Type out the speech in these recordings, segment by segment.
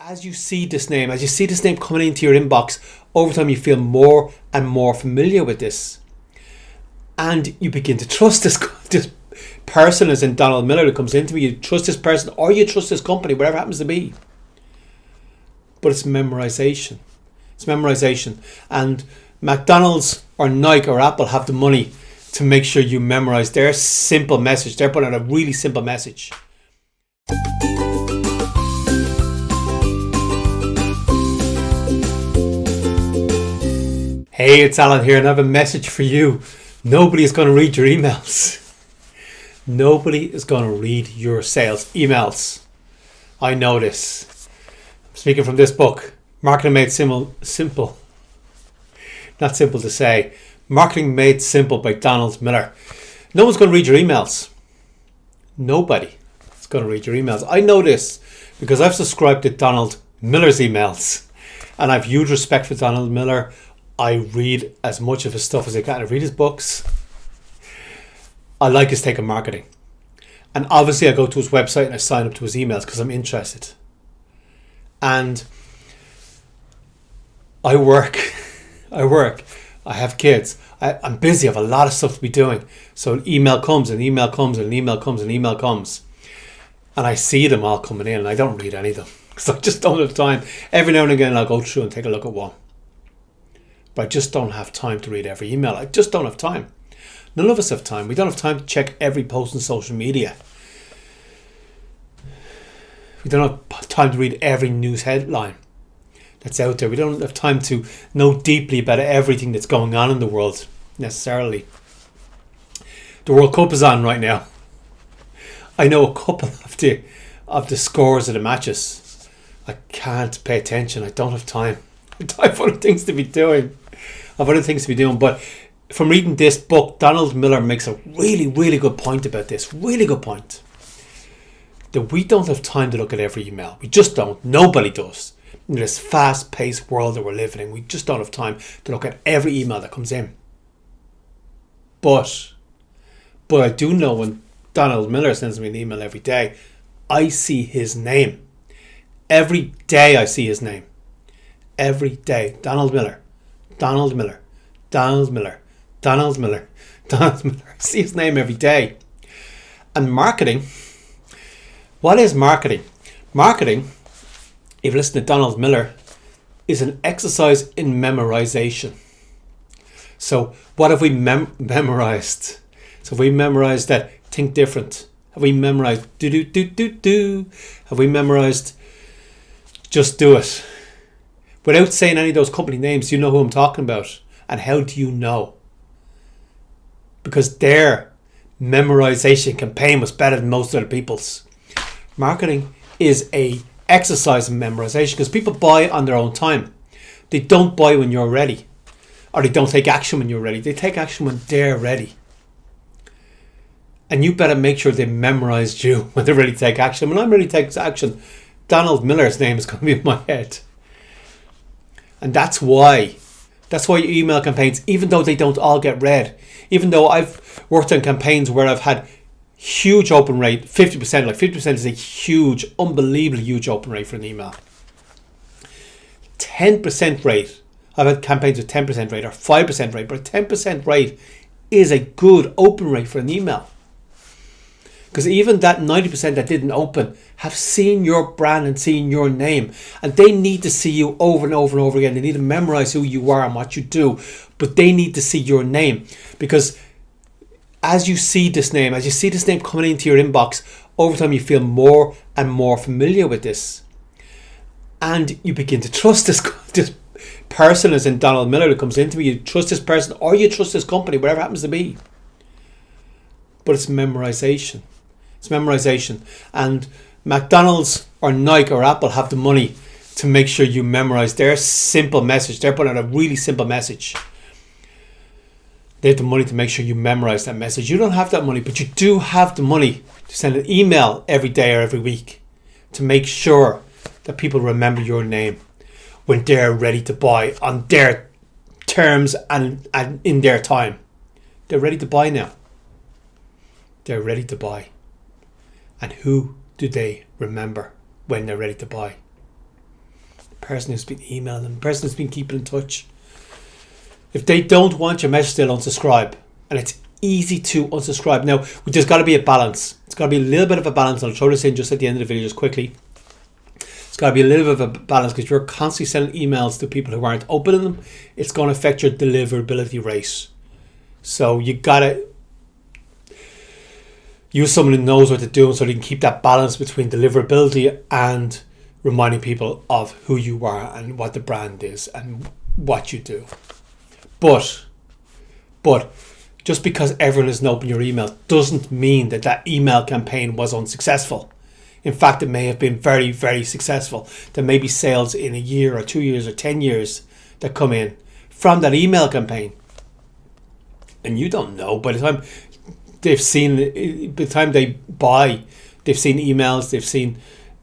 As you see this name, coming into your inbox, over time you feel more and more familiar with this. And you begin to trust this person, as in Donald Miller, that comes into me. You trust this person, or you trust this company, whatever it happens to be. But it's memorization. It's memorization. And McDonald's or Nike or Apple have the money to make sure you memorize their simple message. They're putting out a really simple message. Hey, it's Alan here, and I have a message for you. Nobody is going to read your emails. Nobody is going to read your sales emails. I know this. I'm speaking from this book, Marketing Made Simple. Not simple to say. Marketing Made Simple by Donald Miller. No one's going to read your emails. Nobody is going to read your emails. I know this because I've subscribed to Donald Miller's emails, and I've huge respect for Donald Miller. I read as much of his stuff as I can. I read his books. I like his take on marketing. And obviously I go to his website and I sign up to his emails because I'm interested. And I work. I have kids. I'm busy. I have a lot of stuff to be doing. So an email comes, and an email comes, and an email comes, and an email comes. And I see them all coming in, and I don't read any of them because I just don't have time. Every now and again I'll go through and take a look at one. But I just don't have time to read every email. I just don't have time. None of us have time. We don't have time to check every post on social media. We don't have time to read every news headline that's out there. We don't have time to know deeply about everything that's going on in the world, necessarily. The World Cup is on right now. I know a couple of the scores of the matches. I can't pay attention. I don't have time. I have other things to be doing. But from reading this book, Donald Miller makes a really, really good point about this. Really good point. That we don't have time to look at every email. We just don't. Nobody does. In this fast-paced world that we're living in, we just don't have time to look at every email that comes in. But I do know when Donald Miller sends me an email every day, I see his name. Every day I see his name. Every day. Donald Miller. I see his name every day. And marketing. What is marketing? Marketing, if you listen to Donald Miller, is an exercise in memorization. So what have we memorized? So have we memorized that think different? Have we memorized do? Have we memorized just do it? Without saying any of those company names, do you know who I'm talking about? And how do you know? Because their memorization campaign was better than most other people's. Marketing is a exercise in memorization because people buy on their own time. They don't buy when you're ready. Or they don't take action when you're ready. They take action when they're ready. And you better make sure they memorized you when they're ready to take action. When I'm ready to take action, Donald Miller's name is going to be in my head. And that's why your email campaigns, even though they don't all get read, even though I've worked on campaigns where I've had huge open rate, 50%, like 50% is a huge, unbelievably huge open rate for an email. 10% rate, I've had campaigns with 10% rate or 5% rate, but a 10% rate is a good open rate for an email. Because even that 90% that didn't open have seen your brand and seen your name. And they need to see you over and over and over again. They need to memorize who you are and what you do. But they need to see your name. Because as you see this name coming into your inbox, over time you feel more and more familiar with this. And you begin to trust this person, as in Donald Miller, that comes into me. You trust this person, or you trust this company, whatever it happens to be. But it's memorization. It's memorization. And McDonald's or Nike or Apple have the money to make sure you memorize their simple message. They're putting out a really simple message. They have the money to make sure you memorize that message. You don't have that money, but you do have the money to send an email every day or every week to make sure that people remember your name when they're ready to buy on their terms and in their time. They're ready to buy now. They're ready to buy. And who do they remember when they're ready to buy? person who's been emailing them, the person who's been keeping in touch. If they don't want your message, they'll unsubscribe. And it's easy to unsubscribe. Now, there's got to be a balance. It's got to be a little bit of a balance. I'll throw this in just at the end of the video, just quickly. It's got to be a little bit of a balance, because you're constantly sending emails to people who aren't opening them. It's going to affect your deliverability rate. So you got to use someone who knows what they're doing, so they can keep that balance between deliverability and reminding people of who you are and what the brand is and what you do. But just because everyone isn't opening your email doesn't mean that that email campaign was unsuccessful. In fact, it may have been very, very successful. There may be sales in a year or 2 years or 10 years that come in from that email campaign. And you don't know. By the time they've seen, by the time they buy, they've seen emails, they've seen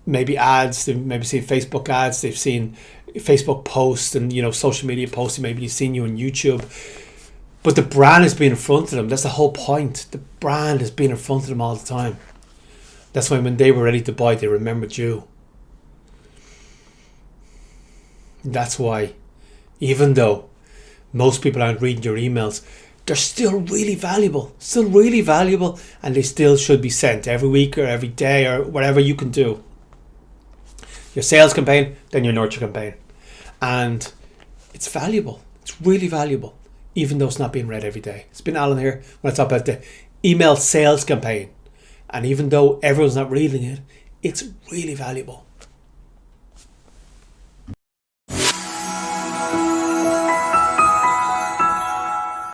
maybe ads, they've maybe seen Facebook ads, they've seen Facebook posts and, social media posts, maybe you've seen you on YouTube. But the brand has been in front of them. That's the whole point. The brand has been in front of them all the time. That's why when they were ready to buy, they remembered you. That's why, even though most people aren't reading your emails, they're still really valuable, and they still should be sent every week or every day or whatever you can do. Your sales campaign, then your nurture campaign. And it's valuable. It's really valuable, even though it's not being read every day. It's been Alan here when I talk about the email sales campaign. And even though everyone's not reading it, it's really valuable.